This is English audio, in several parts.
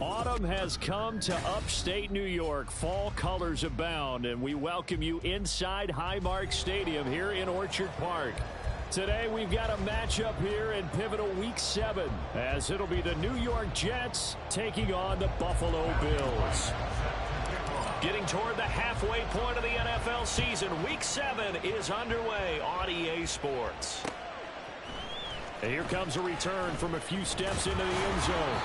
Autumn has come to upstate New York. Fall colors abound, and we welcome you inside Highmark Stadium here in Orchard Park. Today, we've got a matchup here in pivotal Week 7, as it'll be the New York Jets taking on the Buffalo Bills. Getting toward the halfway point of the NFL season, Week 7 is underway on EA Sports. And here comes a return from a few steps into the end zone.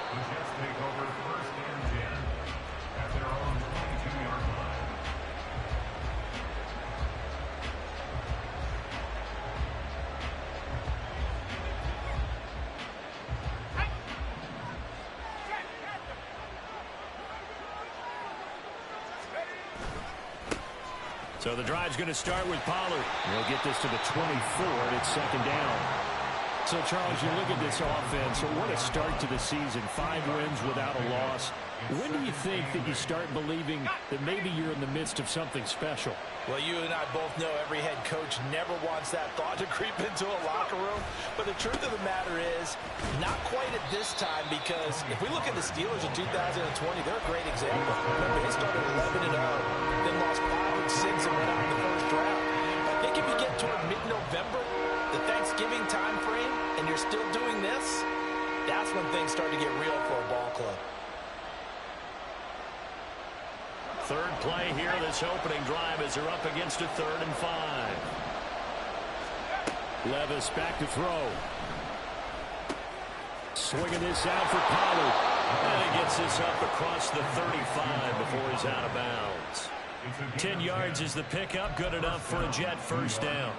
The Jets take over first and 10 at their own 22-yard line. So the drive's going to start with Pollard. He'll get this to the 24, and it's second down. So, Charles, you look at this offense, what a start to the season. 5 wins without a loss. When do you think that you start believing that maybe you're in the midst of something special? Well, you and I both know every head coach never wants that thought to creep into a locker room. But the truth of the matter is, not quite at this time, because if we look at the Steelers in 2020, they're a great example. Remember, they started 11-0, then lost 5 and 6 and went out in the first round. I think if you get toward mid-November, the Thanksgiving time frame, and you're still doing this, that's when things start to get real for a ball club. Third play here, this opening drive, as they're up against a 3rd and 5. Levis back to throw. Swinging this out for Pollard. And he gets this up across the 35 before he's out of bounds. 10 yards is the pickup, good enough for a Jet first down.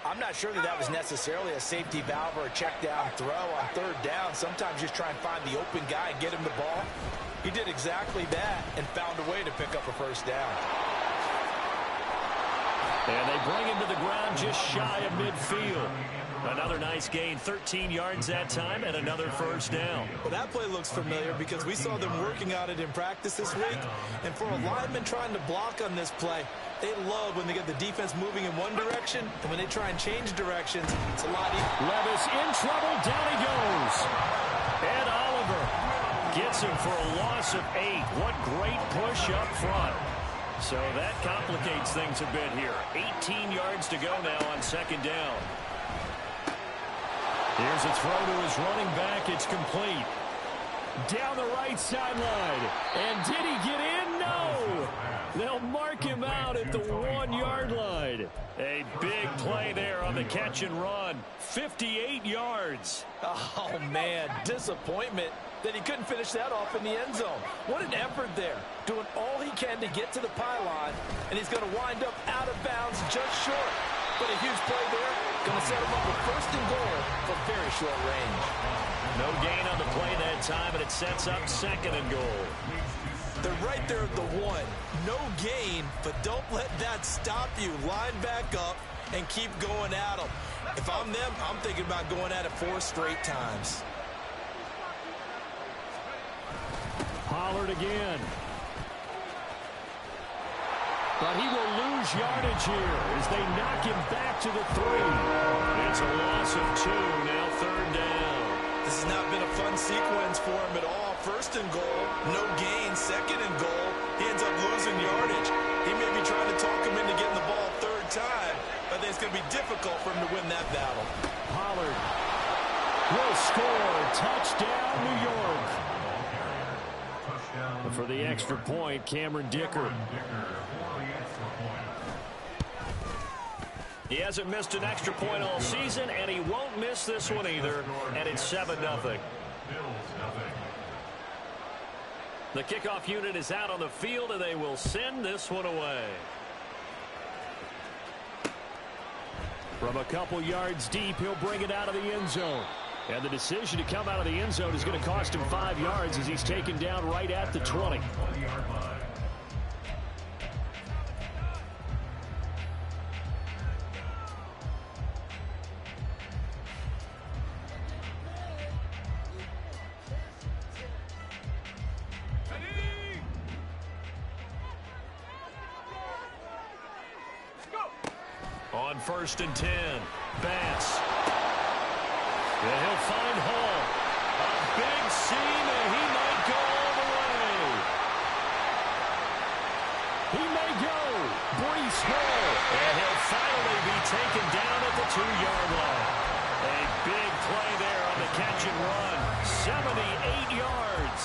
I'm not sure that was necessarily a safety valve or a check down throw on 3rd down. Sometimes just try and find the open guy and get him the ball. He did exactly that and found a way to pick up a first down. And they bring him to the ground just shy of midfield. Another nice gain, 13 yards that time, and another first down. Well, that play looks familiar because we saw them working on it in practice this week. And for a lineman trying to block on this play, they love when they get the defense moving in one direction, and when they try and change directions, it's a lot easier. Levis in trouble, down he goes. And Oliver gets him for a loss of 8. What great push up front. So that complicates things a bit here. 18 yards to go now on 2nd down. Here's a throw to his running back. It's complete. Down the right sideline. And did he get in? No. They'll mark him out at the 1-yard line. A big play there on the catch and run. 58 yards. Oh, man, disappointment that he couldn't finish that off in the end zone. What an effort there, doing all he can to get to the pylon, and he's going to wind up out of bounds just short. But a huge play there, going to set him up with 1st and goal for very short range. No gain on the play that time, and it sets up 2nd and goal. They're right there at the 1. No gain, but don't let that stop you. Line back up and keep going at them. If I'm them, I'm thinking about going at it 4 straight times. Pollard again. But he will lose yardage here as they knock him back to the 3. It's a loss of 2, now 3rd down. This has not been a fun sequence for him at all. 1st and goal, no gain. 2nd and goal, he ends up losing yardage. He may be trying to talk him into getting the ball 3rd time. I think it's going to be difficult for him to win that battle. Pollard will score. Touchdown, New York. For the extra point, Cameron Dicker. He hasn't missed an extra point all season, and he won't miss this one either, and it's 7-0. The kickoff unit is out on the field, and they will send this one away. From a couple yards deep, he'll bring it out of the end zone. And the decision to come out of the end zone is going to cost him 5 yards as he's taken down right at the 20. On 1st and 10, Bass. And he'll find Hall. A big seam, and he might go 2-yard line. A big play there on the catch and run. 78 yards.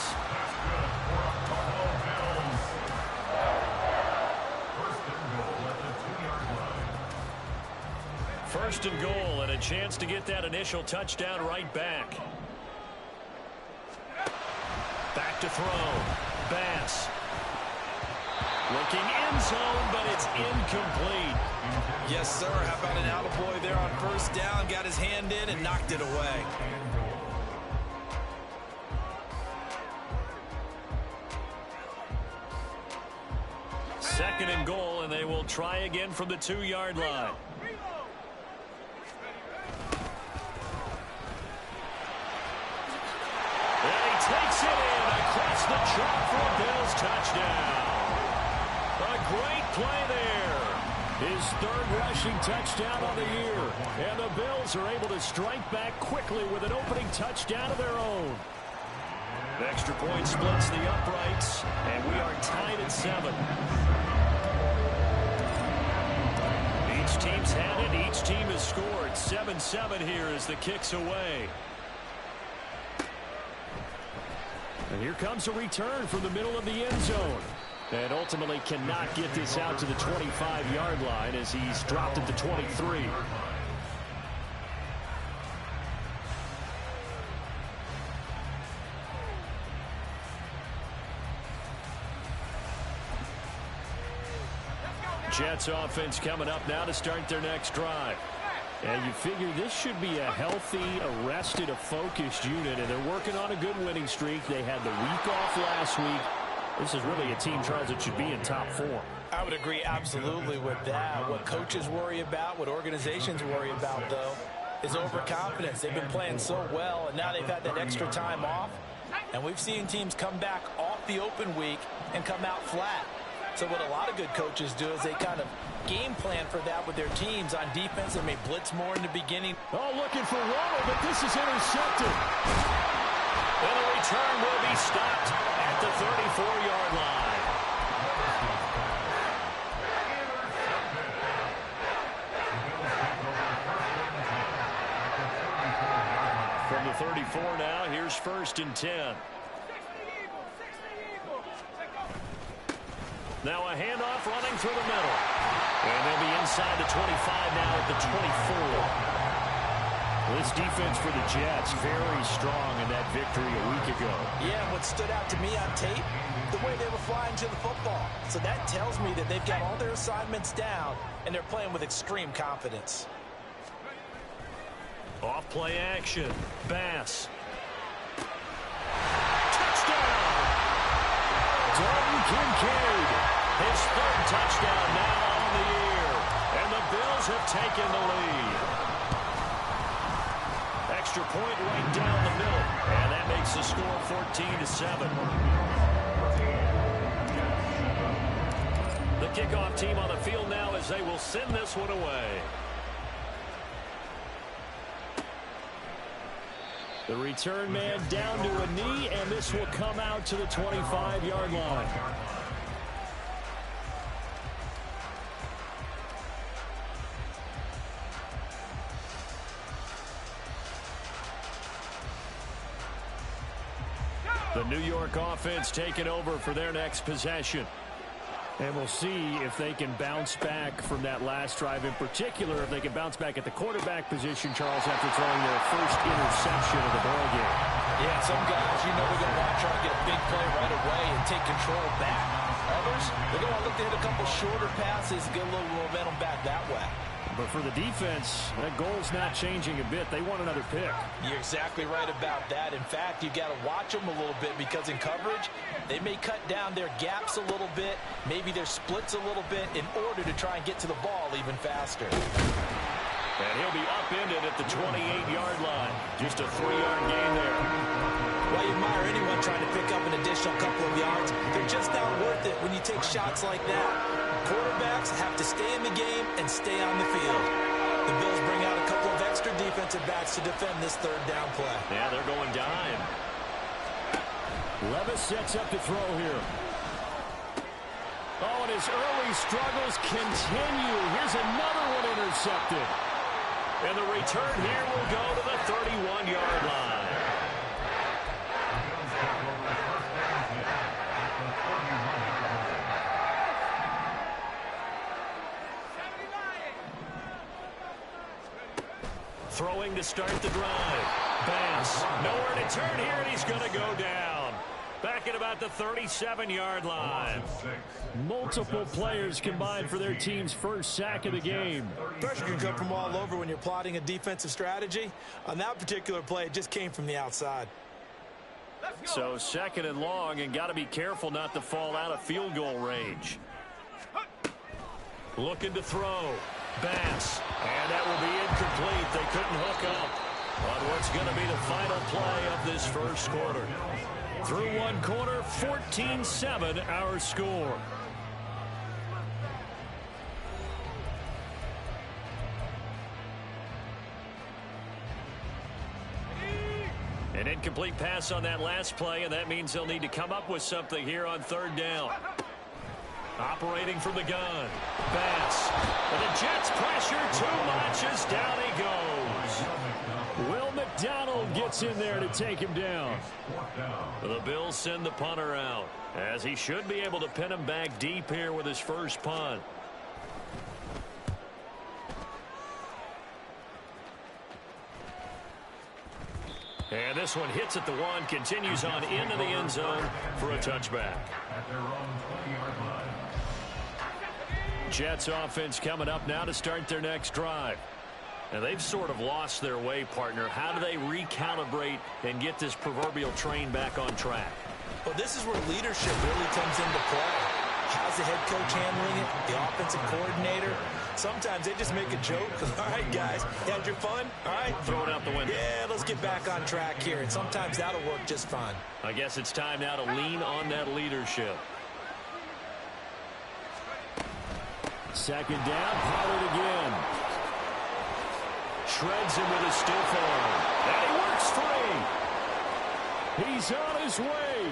First and goal, and a chance to get that initial touchdown right back. Back to throw. Bass. Looking end zone, but it's incomplete. Yes, sir. How about an attaboy there on first down? Got his hand in and knocked it away. Second and goal, and they will try again from the 2-yard line. And he takes it in across the chalk for a Bills touchdown. A great play there. His third rushing touchdown on the year. And the Bills are able to strike back quickly with an opening touchdown of their own. The extra point splits the uprights, and we are tied at 7. Each team's had it. Each team has scored. 7-7 here as the kick's away. And here comes a return from the middle of the end zone. And ultimately cannot get this out to the 25-yard line as he's dropped at the 23. Jets offense coming up now to start their next drive. And you figure this should be a healthy, arrested, a focused unit, and they're working on a good winning streak. They had the week off last week. This is really a team, Charles, that should be in top form. I would agree absolutely with that. What coaches worry about, what organizations worry about, though, is overconfidence. They've been playing so well, and now they've had that extra time off. And we've seen teams come back off the open week and come out flat. So what a lot of good coaches do is they kind of game plan for that with their teams on defense. They may blitz more in the beginning. Oh, looking for Waddle, but this is intercepted. And the return will be stopped at the 34-yard line. From the 34 now, here's 1st and 10. Now a handoff running through the middle. And they'll be inside the 25 now at the 24. This defense for the Jets, very strong in that victory a week ago. Yeah, what stood out to me on tape, the way they were flying to the football. So that tells me that they've got all their assignments down, and they're playing with extreme confidence. Off play action. Bass. Touchdown! Dalton Kincaid. His third touchdown now on the year. And the Bills have taken the lead. Extra point right down the middle. And that makes the score 14-7. The kickoff team on the field now as they will send this one away. The return man down to a knee, and this will come out to the 25-yard line. The New York offense taking over for their next possession. And we'll see if they can bounce back from that last drive, in particular, if they can bounce back at the quarterback position, Charles, after throwing their first interception of the ballgame. Yeah, some guys, you know, they're going to want to try to get a big play right away and take control back. Others, they're going to look to hit a couple shorter passes and get a little momentum back that way. But for the defense, that goal's not changing a bit. They want another pick. You're exactly right about that. In fact, you've got to watch them a little bit because in coverage, they may cut down their gaps a little bit, maybe their splits a little bit in order to try and get to the ball even faster. And he'll be upended at the 28-yard line. Just a 3-yard gain there. Well, you admire anyone trying to pick up an additional couple of yards. They're just not worth it when you take shots like that. Quarterbacks have to stay in the game and stay on the field. The Bills bring out a couple of extra defensive backs to defend this third down play. Yeah, they're going dime. Levis sets up to throw here. Oh, and his early struggles continue. Here's another one intercepted. And the return here will go to the 31-yard line. Throwing to start the drive. Bass, nowhere to turn here, and he's going to go down. Back at about the 37-yard line. Multiple players combined for their team's first sack of the game. Pressure can come from all over when you're plotting a defensive strategy. On that particular play, it just came from the outside. So second and long, and got to be careful not to fall out of field goal range. Looking to throw. Bass. And that will be incomplete. They couldn't hook up on what's going to be the final play of this first quarter. Through one quarter, 14-7 our score. An incomplete pass on that last play, and that means they'll need to come up with something here on third down. Operating from the gun. Bass. And the Jets pressure too much as down he goes. Will McDonald gets in there to take him down. The Bills send the punter out, as he should be able to pin him back deep here with his first punt. And this one hits at the one, continues on into the end zone for a touchback. At their own 20-yard line. Jets offense coming up now to start their next drive. And they've sort of lost their way, partner. How do they recalibrate and get this proverbial train back on track? Well, this is where leadership really comes into play. How's the head coach handling it? The offensive coordinator? Sometimes they just make a joke. All right, guys, you had your fun? All right. Throw it out the window. Yeah, let's get back on track here. And sometimes that'll work just fine. I guess it's time now to lean on that leadership. Second down, Pollard again. Shreds him with a stiff arm. And he works free. He's on his way.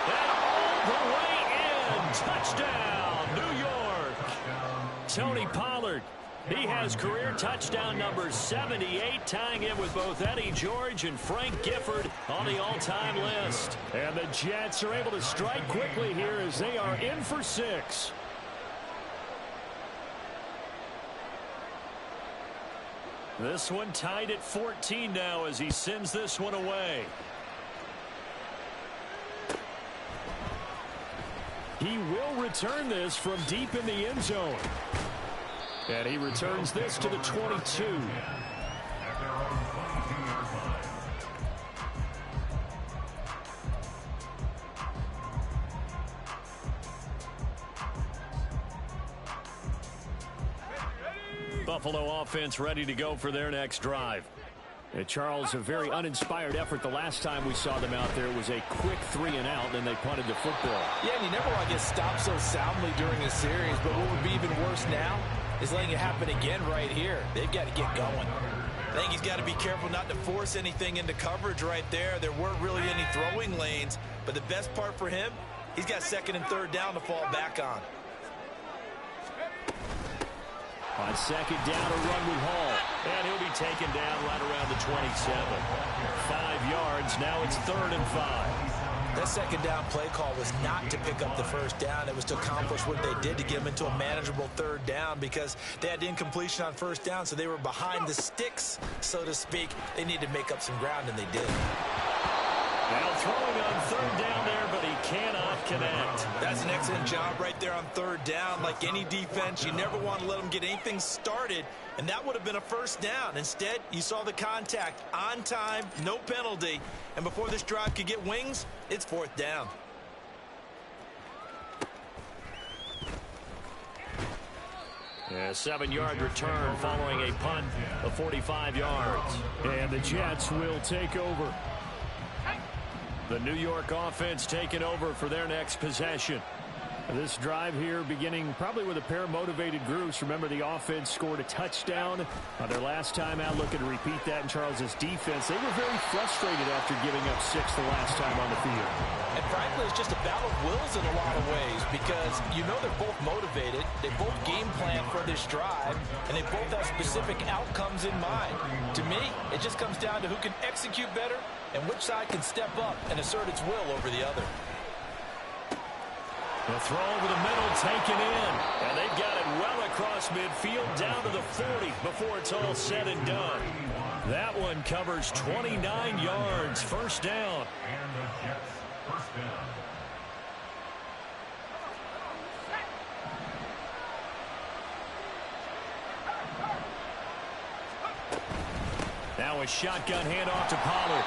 And all the way in. Touchdown, New York. Tony Pollard. He has career touchdown number 78, tying it with both Eddie George and Frank Gifford on the all-time list. And the Jets are able to strike quickly here as they are in for 6. This one tied at 14 now as he sends this one away. He will return this from deep in the end zone. And he returns this to the 22. At their own 22-yard line. Buffalo offense ready to go for their next drive. And Charles, a very uninspired effort the last time we saw them out there. It was a quick 3-and-out, and they punted the football. Yeah, and you never want to get stopped so soundly during a series, but what would be even worse now is letting it happen again right here. They've got to get going. I think he's got to be careful not to force anything into coverage right there. There weren't really any throwing lanes, but the best part for him, he's got second and third down to fall back on. On second down, a run with Hall. And he'll be taken down right around the 27. 5 yards. Now it's 3rd and 5. That second down play call was not to pick up the first down. It was to accomplish what they did to get them into a manageable 3rd down because they had incompletion on first down, so they were behind the sticks, so to speak. They needed to make up some ground, and they did. Now throwing on 3rd down there, but he cannot connect. That's an excellent job right there on 3rd down. Like any defense, you never want to let them get anything started, and that would have been a first down. Instead, you saw the contact on time, no penalty, and before this drive could get wings, it's 4th down. A 7-yard return following a punt of 45 yards. And the Jets will take over. The New York offense taking over for their next possession. This drive here beginning probably with a pair of motivated groups. Remember, the offense scored a touchdown their last time out, looking to repeat that in Charles's defense. They were very frustrated after giving up 6 the last time on the field. And frankly, it's just a battle of wills in a lot of ways because you know they're both motivated. They both game plan for this drive, and they both have specific outcomes in mind. To me, it just comes down to who can execute better and which side can step up and assert its will over the other. The throw over the middle taken in, and they've got it well across midfield down to the 40 before it's all said and done. That one covers 29 yards, first down. And the Jets first down. Now a shotgun handoff to Pollard.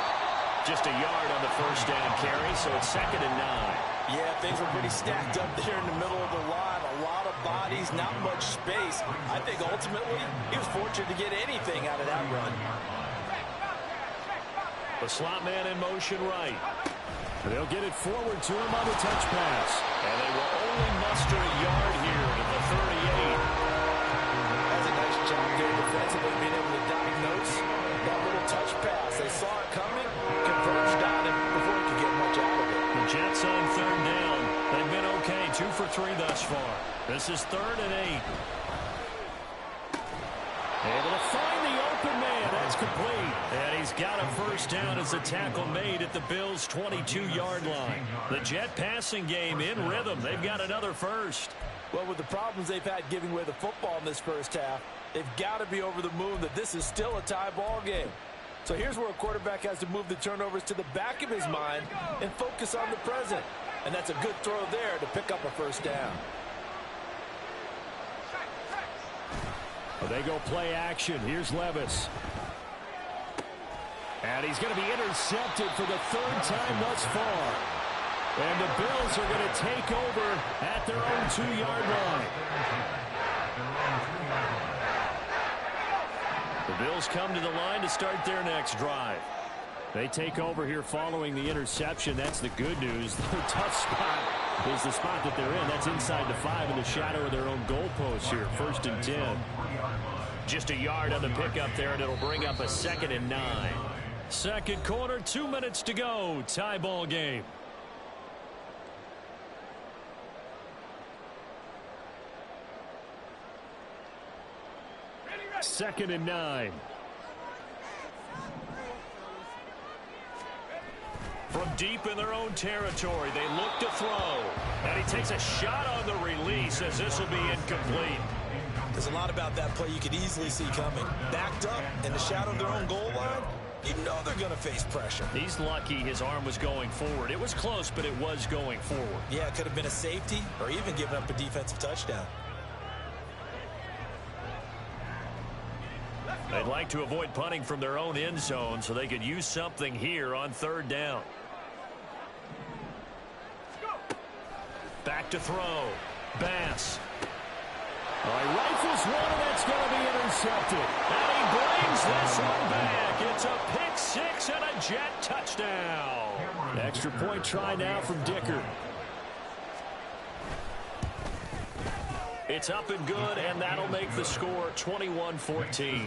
Just a yard on the first down carry, so it's 2nd and 9. Yeah, things were pretty stacked up there in the middle of the line. A lot of bodies, not much space. I think ultimately he was fortunate to get anything out of that run. The slot man in motion right. They'll get it forward to him on the touch pass. And they will only muster a yard here to the 38. That's a nice job there defensively, being able to diagnose that little touch pass. They saw it coming, converged on him before he could get much out of it. The Jets on 3rd down. They've been okay, 2 for 3 thus far. This is 3rd and 8. Able to find the open man. That's complete. And he's got a first down as the tackle made at the Bills' 22-yard line. The Jet passing game in rhythm. They've got another first. Well, with the problems they've had giving away the football in this first half, they've got to be over the moon that this is still a tie ball game. So here's where a quarterback has to move the turnovers to the back of his mind and focus on the present. And that's a good throw there to pick up a first down. Well, they go play action. Here's Levis. And he's going to be intercepted for the 3rd time thus far. And the Bills are going to take over at their own 2-yard line. The Bills come to the line to start their next drive. They take over here following the interception. That's the good news. The tough spot is the spot that they're in. That's inside the 5 in the shadow of their own goalpost here. 1st and 10. Just a yard on the pickup there, and it'll bring up a 2nd and 9. Second quarter, 2 minutes to go. Tie ball game. Second and 9. From deep in their own territory, they look to throw. And he takes a shot on the release as this will be incomplete. There's a lot about that play you could easily see coming. Backed up in the shadow of their own goal line, you know they're going to face pressure. He's lucky his arm was going forward. It was close, but it was going forward. Yeah, it could have been a safety or even given up a defensive touchdown. They'd like to avoid punting from their own end zone so they could use something here on 3rd down. Back to throw. Bass. All right, rifles one, and that's going to be intercepted. And he brings this one back. It's a pick 6 and a Jet touchdown. Extra point try now from Dicker. It's up and good, and that'll make the score 21-14. Jets 21,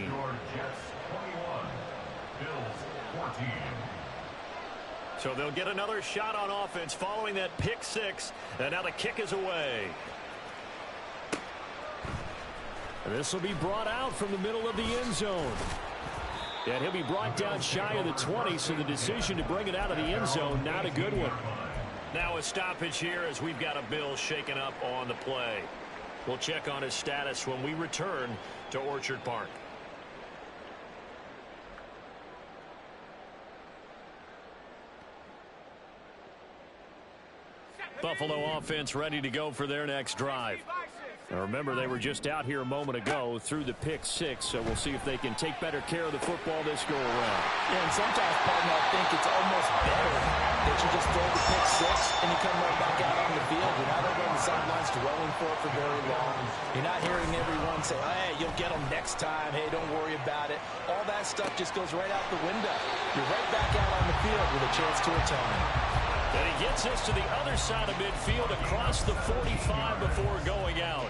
Bills 14. So they'll get another shot on offense following that pick 6, and now the kick is away. And this will be brought out from the middle of the end zone. And he'll be brought down shy of the 20, so the decision to bring it out of the end zone, not a good one. Now a stoppage here as we've got a Bill shaken up on the play. We'll check on his status when we return to Orchard Park. Buffalo offense ready to go for their next drive. Now remember, they were just out here a moment ago through the pick 6, so we'll see if they can take better care of the football this go around. Yeah, and sometimes, partner, I think it's almost better that you just throw the pick 6 and you come right back out on the field. You're not over on the sidelines dwelling for it for very long. You're not hearing everyone say, hey, you'll get them next time. Hey, don't worry about it. All that stuff just goes right out the window. You're right back out on the field with a chance to atone. And he gets this to the other side of midfield across the 45 before going out.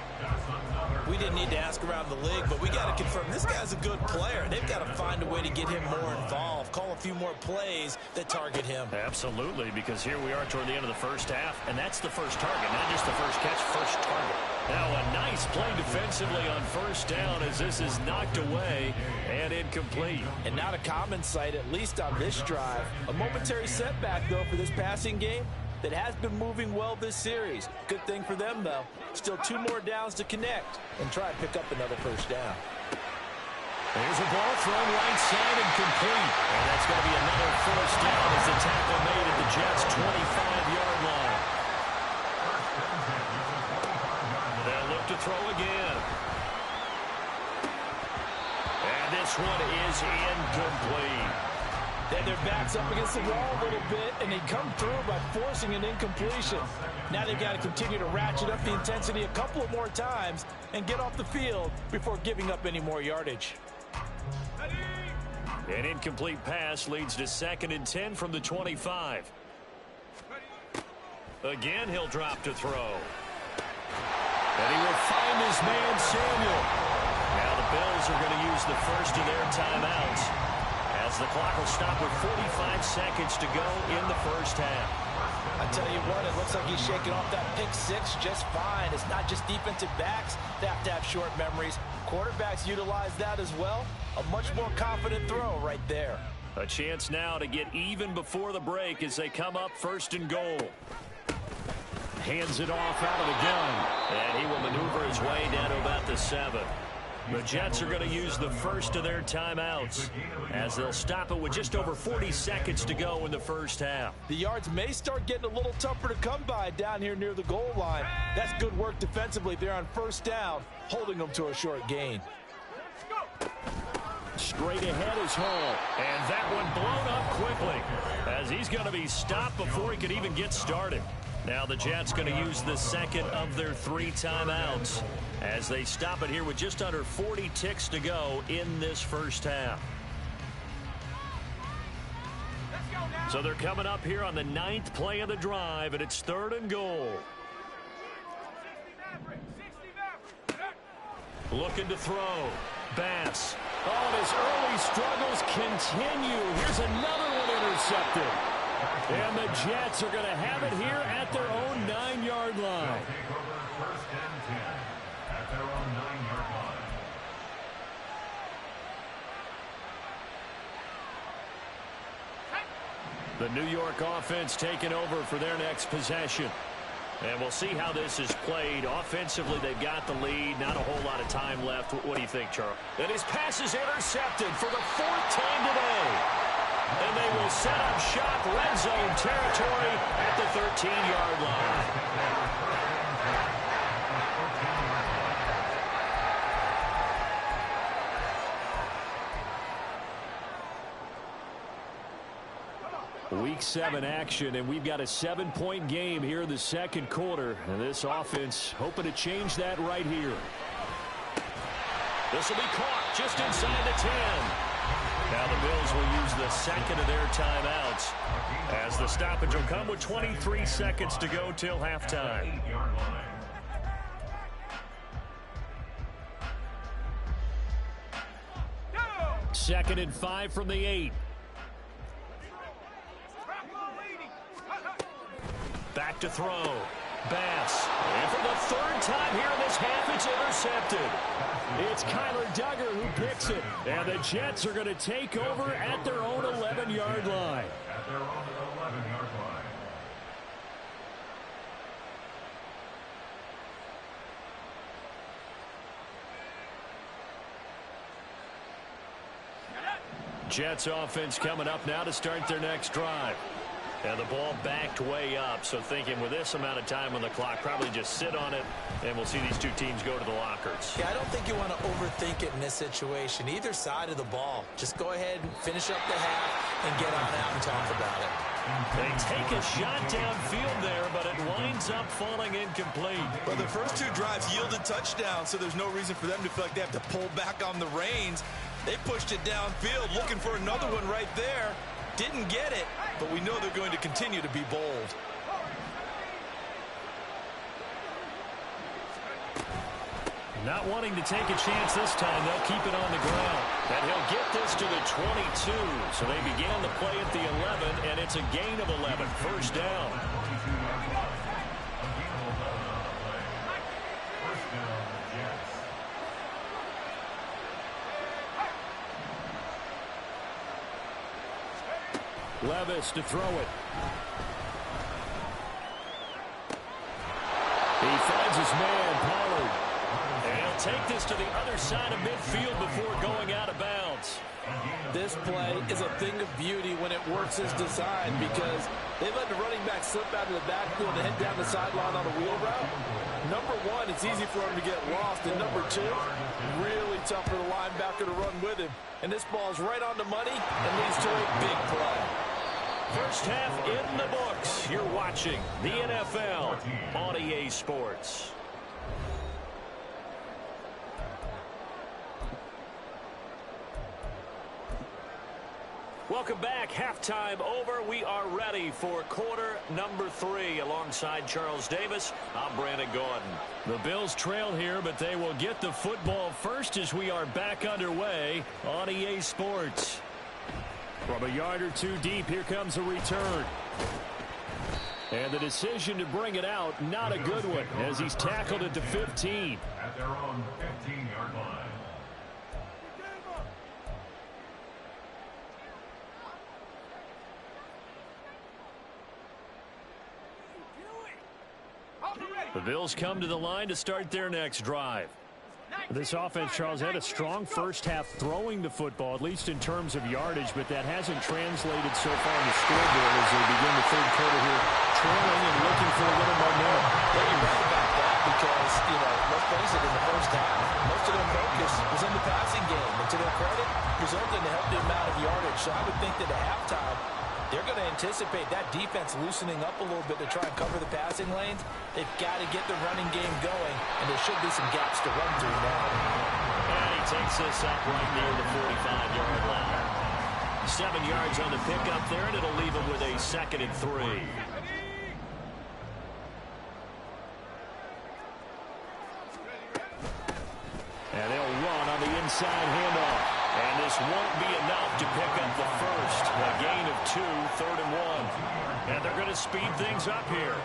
We didn't need to ask around the league, but we got to confirm this guy's a good player. They've got to find a way to get him more involved, call a few more plays that target him. Absolutely, because here we are toward the end of the first half, and that's the first target, not just the first catch, first target. Now a nice play defensively on first down as this is knocked away and incomplete. And not a common sight, at least on this drive. A momentary setback, though, for this passing game that has been moving well this series. Good thing for them, though. Still 2 more downs to connect and try and pick up another first down. There's a ball thrown right side and complete. And that's going to be another first down as the tackle made at the Jets' 25-yard line. They'll look to throw again. And this one is incomplete. Then their back's up against the wall a little bit, and they come through by forcing an incompletion. Now they've got to continue to ratchet up the intensity a couple of more times and get off the field before giving up any more yardage. An incomplete pass leads to 2nd and 10 from the 25. Again, he'll drop to throw. And he will find his man, Samuel. Now the Bills are going to use the first of their timeouts, as the clock will stop with 45 seconds to go in the first half. I tell you what, it looks like he's shaking off that pick 6 just fine. It's not just defensive backs that have to have short memories. Quarterbacks utilize that as well. A much more confident throw right there. A chance now to get even before the break as they come up 1st and goal. Hands it off out of the gun. And he will maneuver his way down to about the 7. The Jets are going to use the first of their timeouts as they'll stop it with just over 40 seconds to go in the first half. The yards may start getting a little tougher to come by down here near the goal line. That's good work defensively there on first down, holding them to a short gain. Straight ahead is Hall, and that one blown up quickly as he's going to be stopped before he could even get started. Now the Jets going to use the second of their 3 timeouts as they stop it here with just under 40 ticks to go in this first half. So they're coming up here on the 9th play of the drive, and it's 3rd and goal. Looking to throw. Bass. Oh, and his early struggles continue. Here's another one intercepted. And the Jets are going to have it here at their own 9-yard line. First and 10 at their own 9-yard line. The New York offense taking over for their next possession. And we'll see how this is played. Offensively, they've got the lead. Not a whole lot of time left. What do you think, Charles? And his pass is intercepted for the 4th time today. And they will set up shop, red zone territory at the 13-yard line. Week 7 action, and we've got a 7-point game here in the second quarter. And this offense hoping to change that right here. This will be caught just inside the 10. Now the Bills will use the second of their timeouts as the stoppage will come with 23 seconds to go till halftime. 8-yard line. Second and 5 from the 8. Back to throw. Bass. And for the 3rd time here in this half, it's intercepted. It's Kyler Duggar who picks it. And the Jets are going to take over at their own 11-yard line. At their own 11-yard line. Jets offense coming up now to start their next drive. And the ball backed way up, so thinking with this amount of time on the clock, probably just sit on it, and we'll see these two teams go to the lockers. Yeah, I don't think you want to overthink it in this situation. Either side of the ball. Just go ahead and finish up the half and get on out and talk about it. They take a shot downfield there, but it winds up falling incomplete. Well, the first 2 drives yielded touchdowns, so there's no reason for them to feel like they have to pull back on the reins. They pushed it downfield, looking for another one right there. Didn't get it, but we know they're going to continue to be bold. Not wanting to take a chance this time, they'll keep it on the ground. And he'll get this to the 22. So they began the play at the 11, and it's a gain of 11. First down. Levis to throw it. He finds his man, Pollard. And he'll take this to the other side of midfield before going out of bounds. This play is a thing of beauty when it works as designed because they let the running back slip out of the backfield and head down the sideline on a wheel route. Number one, it's easy for him to get lost. And number two, really tough for the linebacker to run with him. And this ball's right on the money and leads to a big play. First half in the books. You're watching the NFL on EA Sports. Welcome back. Halftime over. We are ready for quarter number 3. Alongside Charles Davis, I'm Brandon Gordon. The Bills trail here, but they will get the football first as we are back underway on EA Sports. From a yard or two deep, here comes a return. And the decision to bring it out, not a good one, as he's tackled at the 15. At their own 15-yard line. The Bills come to the line to start their next drive. This offense, Charles, had a strong first half throwing the football, at least in terms of yardage, but that hasn't translated so far on the scoreboard as they begin the third quarter here, trailing and looking for a little momentum. Yeah, you're right about that because, let's face it, in the first half, most of their focus was in the passing game. And to their credit, resulted in a healthy amount of yardage. So I would think that at halftime, they're going to anticipate that defense loosening up a little bit to try and cover the passing lanes. They've got to get the running game going, and there should be some gaps to run through now. And he takes this up right near the 45-yard line. 7 yards on the pickup there, and it'll leave him with a 2nd and 3. And they'll run on the inside handoff. And this won't be enough to pick up the first. A gain of 2, 3rd and 1. And they're going to speed things up here.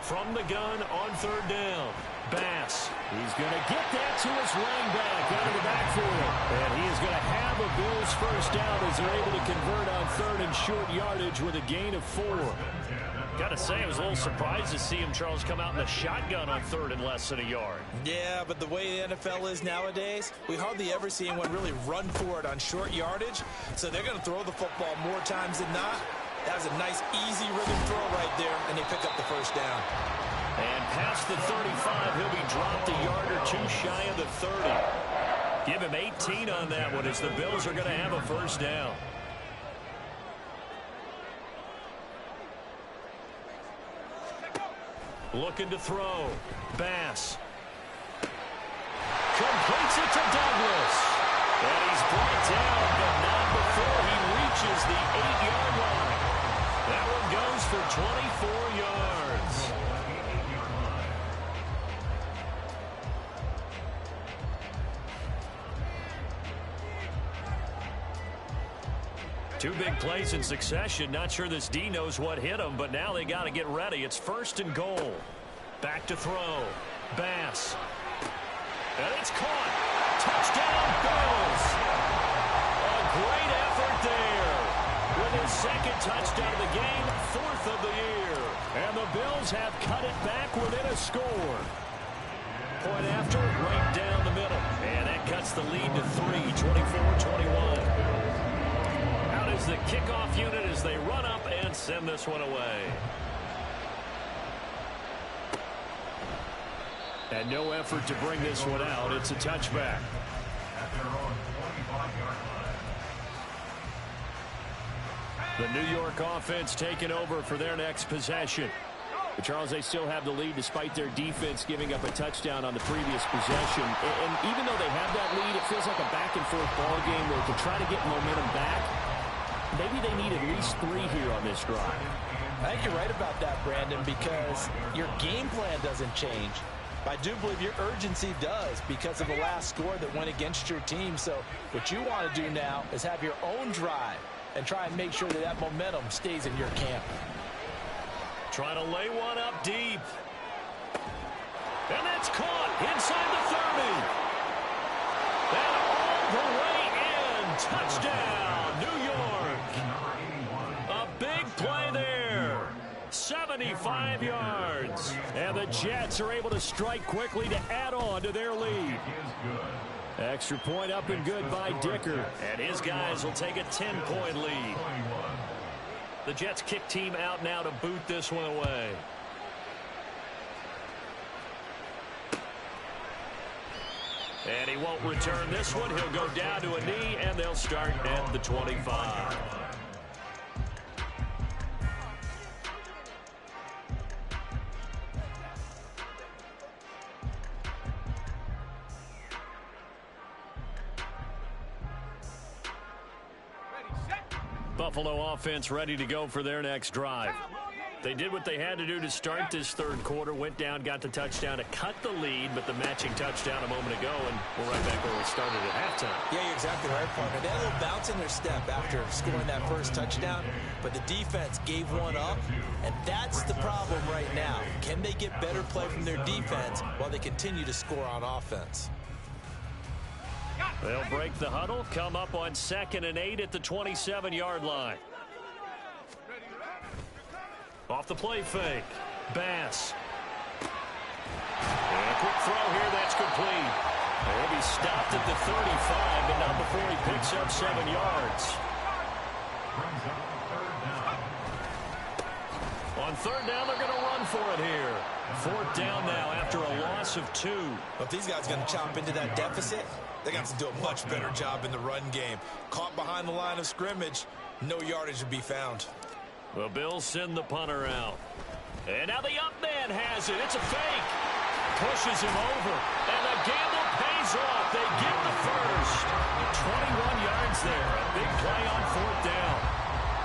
From the gun on 3rd down. Bass. He's going to get that to his running back out of the backfield. And he is going to have a Bills first down as they're able to convert on 3rd and short yardage with a gain of 4. Got to say, I was a little surprised to see him, Charles, come out in the shotgun on 3rd and less than a yard. Yeah, but the way the NFL is nowadays, we hardly ever see anyone really run for it on short yardage. So they're going to throw the football more times than not. That was a nice, easy rhythm throw right there, and they pick up the first down. And past the 35, he'll be dropped a yard or two shy of the 30. Give him 18 on that one as the Bills are going to have a first down. Looking to throw. Bass. Completes it to Douglas. And he's brought down, but not before he reaches the 8-yard line. That one goes for 24 yards. Two big plays in succession. Not sure this D knows what hit him, but now they got to get ready. It's 1st and goal. Back to throw. Bass. And it's caught. Touchdown, Bills. A great effort there. With his 2nd touchdown of the game, 4th of the year. And the Bills have cut it back within a score. Point after, right down the middle. And that cuts the lead to 3, 24-21. Is the kickoff unit as they run up and send this one away. And no effort to bring this one out. It's a touchback. At their own 25-yard line. The New York offense taking over for their next possession. But Charles, they still have the lead despite their defense giving up a touchdown on the previous possession. And even though they have that lead, it feels like a back-and-forth ball game where to try to get momentum back, maybe they need at least 3 here on this drive. I think you're right about that, Brandon, because your game plan doesn't change. I do believe your urgency does because of the last score that went against your team. So what you want to do now is have your own drive and try and make sure that that momentum stays in your camp. Trying to lay one up deep. And that's caught inside the 30. And all the way in. Touchdown, New York. A big play there. 75 yards. And the Jets are able to strike quickly to add on to their lead. Extra point up and good by Dicker. And his guys will take a 10-point lead. The Jets kick team out now to boot this one away. And he won't return this one. He'll go down to a knee, and they'll start at the 25. Buffalo offense ready to go for their next drive. They did what they had to do to start this third quarter, went down, got the touchdown to cut the lead, but the matching touchdown a moment ago, and we're right back where we started at halftime. Yeah, you're exactly right, partner. They had a little bounce in their step after scoring that first touchdown, but the defense gave one up, and that's the problem right now. Can they get better play from their defense while they continue to score on offense? They'll break the huddle, come up on 2nd and 8 at the 27-yard line. Off the play fake. Bass. And a quick throw here. That's complete. He'll be stopped at the 35, but not before he picks up 7 yards. On 3rd down, they're going to run for it here. 4th down now after a loss of 2. If these guys are going to chop into that deficit, they got to do a much better job in the run game. Caught behind the line of scrimmage, no yardage to be found. The Bills send the punter out. And now the up man has it. It's a fake. Pushes him over. And the gamble pays off. They get the first. 21 yards there. A big play on 4th down.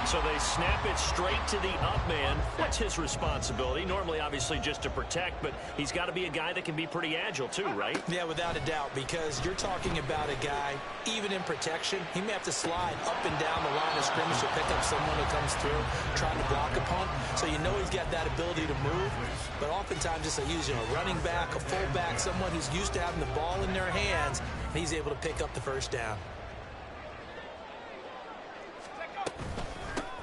So they snap it straight to the up man. What's his responsibility? Normally, obviously, just to protect, but he's got to be a guy that can be pretty agile too, right? Yeah, without a doubt, because you're talking about a guy, even in protection, he may have to slide up and down the line of scrimmage to pick up someone who comes through trying to block a punt. So you know he's got that ability to move, but oftentimes just a running back, a fullback, someone who's used to having the ball in their hands, and he's able to pick up the first down.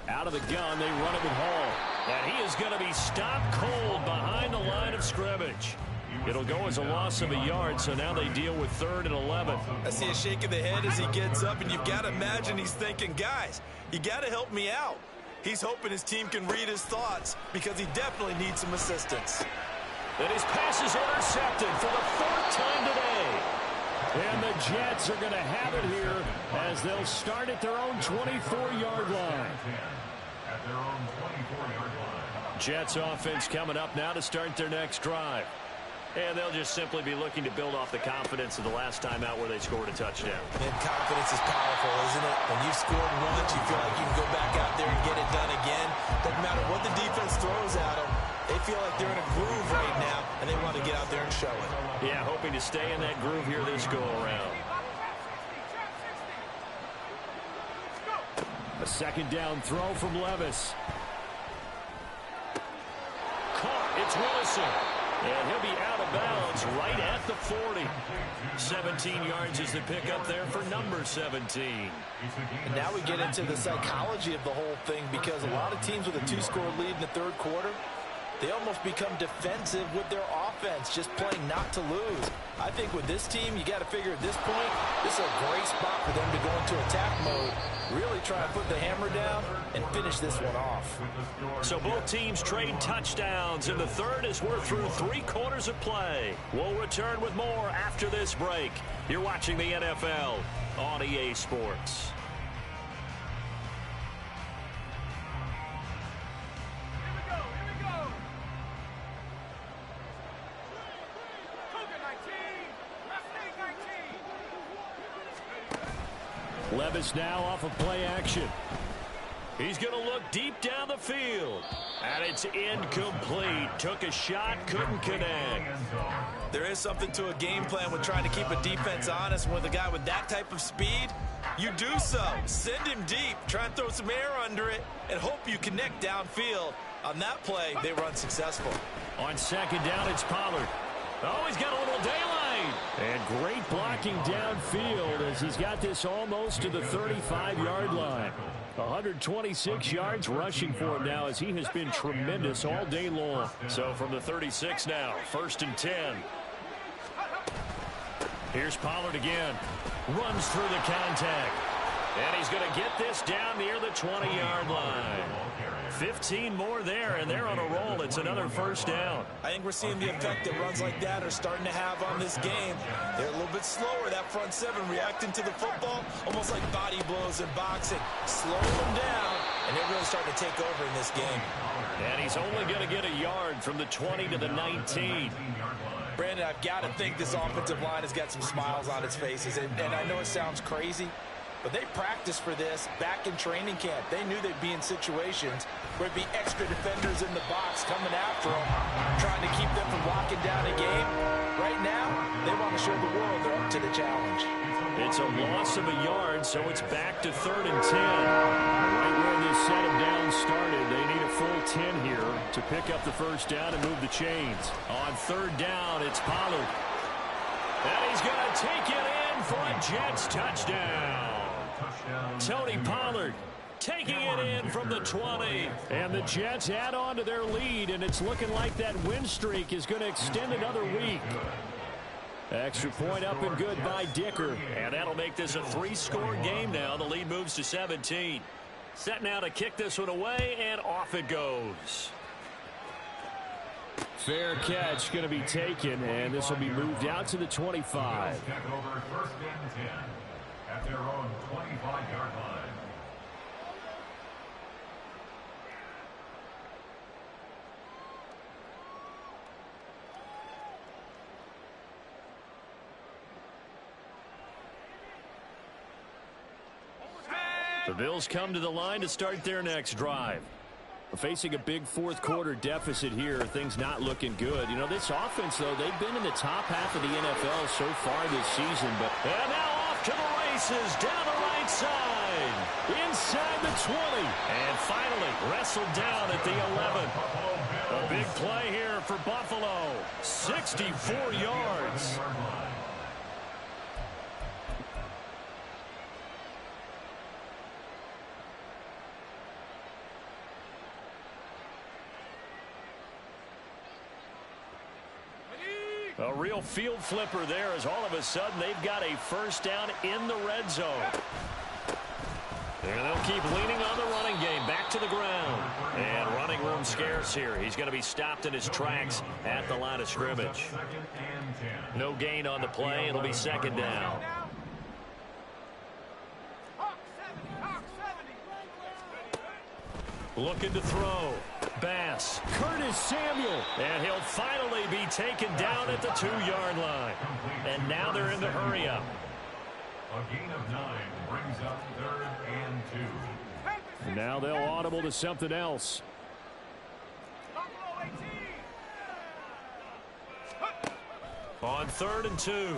Out of the gun, they run it with Hall. And he is going to be stopped cold behind the line of scrimmage. It'll go as a loss of a yard, so now they deal with 3rd and 11. I see a shake of the head as he gets up, and you've got to imagine he's thinking, guys, you got to help me out. He's hoping his team can read his thoughts because he definitely needs some assistance. And his pass is intercepted for the 4th time today. And the Jets are going to have it here as they'll start at their own 24-yard line. At their own 24-yard line. Jets offense coming up now to start their next drive. And they'll just simply be looking to build off the confidence of the last time out where they scored a touchdown. And confidence is powerful, isn't it? When you've scored once, you feel like you can go back out there and get it done again. Doesn't matter what the defense throws at them. They feel like they're in a groove right now, and they want to get out there and show it. Yeah, hoping to stay in that groove here this go-around. A 2nd down throw from Levis. Caught. It's Wilson. And he'll be out of bounds right at the 40. 17 yards is the pickup there for number 17. And now we get into the psychology of the whole thing, because a lot of teams with a 2-score lead in the 3rd quarter, they almost become defensive with their offense, just playing not to lose. I think with this team, you got to figure at this point, this is a great spot for them to go into attack mode, really try to put the hammer down and finish this one off. So both teams trade touchdowns in the 3rd as we're through 3 quarters of play. We'll return with more after this break. You're watching the NFL on EA Sports. Levis now off of play action. He's going to look deep down the field. And it's incomplete. Took a shot, couldn't connect. There is something to a game plan with trying to keep a defense honest. With a guy with that type of speed, you do so. Send him deep, try and throw some air under it, and hope you connect downfield. On that play, they were unsuccessful. On second down, it's Pollard. Oh, he's got a little daylight. And great blocking downfield as he's got this almost to the 35-yard line. 126 yards rushing for him now as he has been tremendous all day long. So from the 36 now, 1st and 10. Here's Pollard again. Runs through the contact. And he's going to get this down near the 20-yard line. 15 more there, and they're on a roll. It's another 1st down. I think we're seeing the effect that runs like that are starting to have on this game. They're a little bit slower, that front seven, reacting to the football, almost like body blows in boxing. Slow them down, and they're really starting to take over in this game. And he's only going to get a yard from the 20 to the 19. Brandon, I've got to think this offensive line has got some smiles on its faces, and I know it sounds crazy, but they practiced for this back in training camp. They knew they'd be in situations where there'd be extra defenders in the box coming after them, trying to keep them from locking down a game. Right now, they want to show the world they're up to the challenge. It's a loss of a yard, so it's back to 3rd and 10. Right where this set of downs started, they need a full 10 here to pick up the 1st down and move the chains. On 3rd down, it's Pollard. And he's going to take it in for a Jets touchdown. Tony Pollard taking it in from the 20. And the Jets add on to their lead, and it's looking like that win streak is going to extend another week. Extra point up and good by Dicker. And that'll make this a 3-score game now. The lead moves to 17. Set now to kick this one away, and off it goes. Fair catch going to be taken, and this will be moved out to the 25. Over 1st and 10 at their own 25-yard line. The Bills come to the line to start their next drive. Facing a big 4th quarter deficit here, things not looking good. You know, this offense, though, they've been in the top half of the NFL so far this season. And now off to the races, down the right side, inside the 20. And finally wrestled down at the 11. A big play here for Buffalo. 64 yards. A real field flipper there as all of a sudden they've got a 1st down in the red zone. And they'll keep leaning on the running game. Back to the ground. And running room scarce here. He's going to be stopped in his tracks at the line of scrimmage. No gain on the play. It'll be 2nd down. Looking to throw. Bass. Curtis Samuel. And he'll finally be taken down at the 2-yard line. And now they're in the hurry up. A gain of 9 brings up 3rd and 2. And now they'll audible to something else. On 3rd and 2.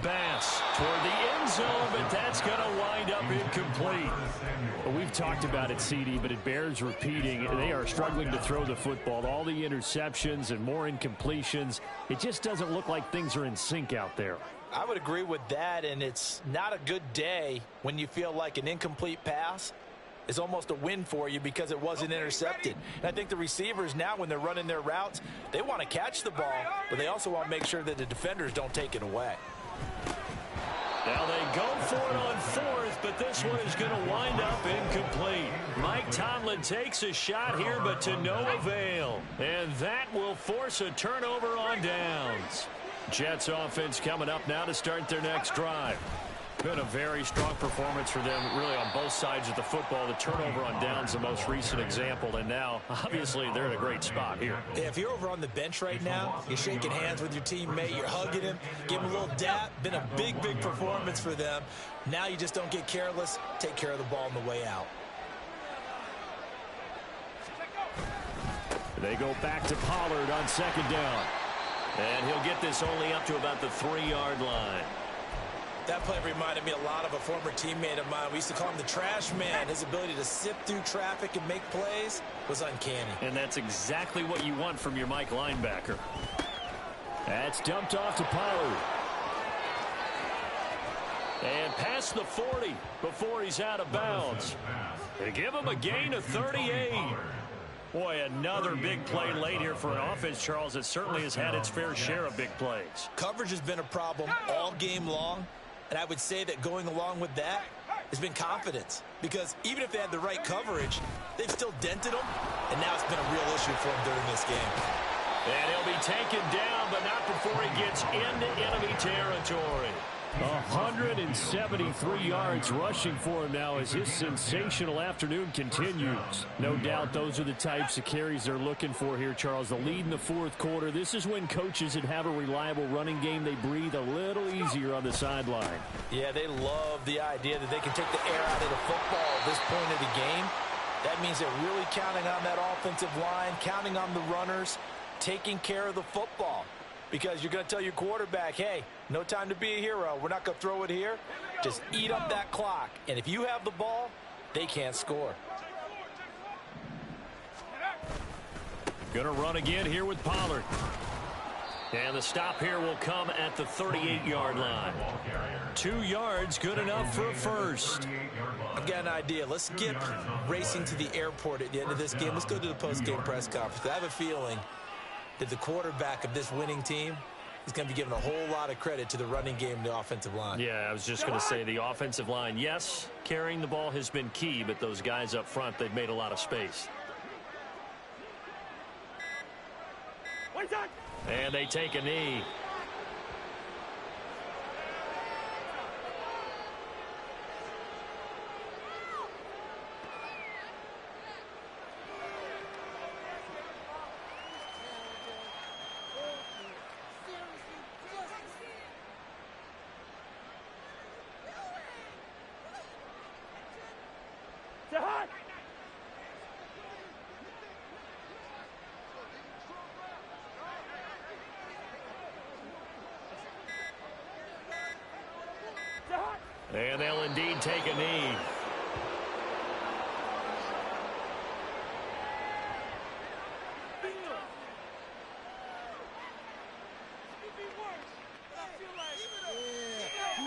Bass toward the end zone, but that's going to wind up incomplete. Well, we've talked about it, CD, but it bears repeating. They are struggling to throw the football. All the interceptions and more incompletions. It just doesn't look like things are in sync out there. I would agree with that, and it's not a good day when you feel like an incomplete pass is almost a win for you because it wasn't intercepted. And I think the receivers now, when they're running their routes, they want to catch the ball, but they also want to make sure that the defenders don't take it away. Now they go for it on 4th, but this one is going to wind up incomplete. Mike Tomlin takes a shot here, but to no avail. And that will force a turnover on downs. Jets offense coming up now to start their next drive. Been a very strong performance for them, really, on both sides of the football. The turnover on downs, the most recent example, and now, obviously, they're in a great spot here. If you're over on the bench right now, you're shaking hands with your teammate, you're hugging him, give him a little dap. Been a big, big performance for them. Now you just don't get careless. Take care of the ball on the way out. They go back to Pollard on second down. And he'll get this only up to about the 3-yard line. That play reminded me a lot of a former teammate of mine. We used to call him the trash man. His ability to sift through traffic and make plays was uncanny. And that's exactly what you want from your Mike linebacker. That's dumped off to Pollard. And past the 40 before he's out of bounds. They give him a gain of 38. Boy, another big play late here for an offense, Charles, that certainly has had its fair share of big plays. Coverage has been a problem all game long, and I would say that going along with that has been confidence. Because even if they had the right coverage, they've still dented them, and now it's been a real issue for them during this game. And he'll be taken down, but not before he gets into enemy territory. 173 yards rushing for him now as his sensational afternoon continues. No doubt those are the types of carries they're looking for here, Charles. The lead in the fourth quarter. This is when coaches that have a reliable running game, they breathe a little easier on the sideline. Yeah, they love the idea that they can take the air out of the football at this point of the game. That means they're really counting on that offensive line, counting on the runners, taking care of the football. Because you're going to tell your quarterback, hey, no time to be a hero. We're not going to throw it here. Just eat up that clock. And if you have the ball, they can't score. Going to run again here with Pollard. And the stop here will come at the 38-yard line. 2 yards, good enough for a first. I've got an idea. Let's skip racing to the airport at the end of this game. Let's go to the post-game press conference. I have a feeling that the quarterback of this winning team is going to be giving a whole lot of credit to the running game and the offensive line. Yeah, I was just going to say the offensive line, yes, carrying the ball has been key, but those guys up front, they've made a lot of space. And they take a knee. And they'll indeed take a knee.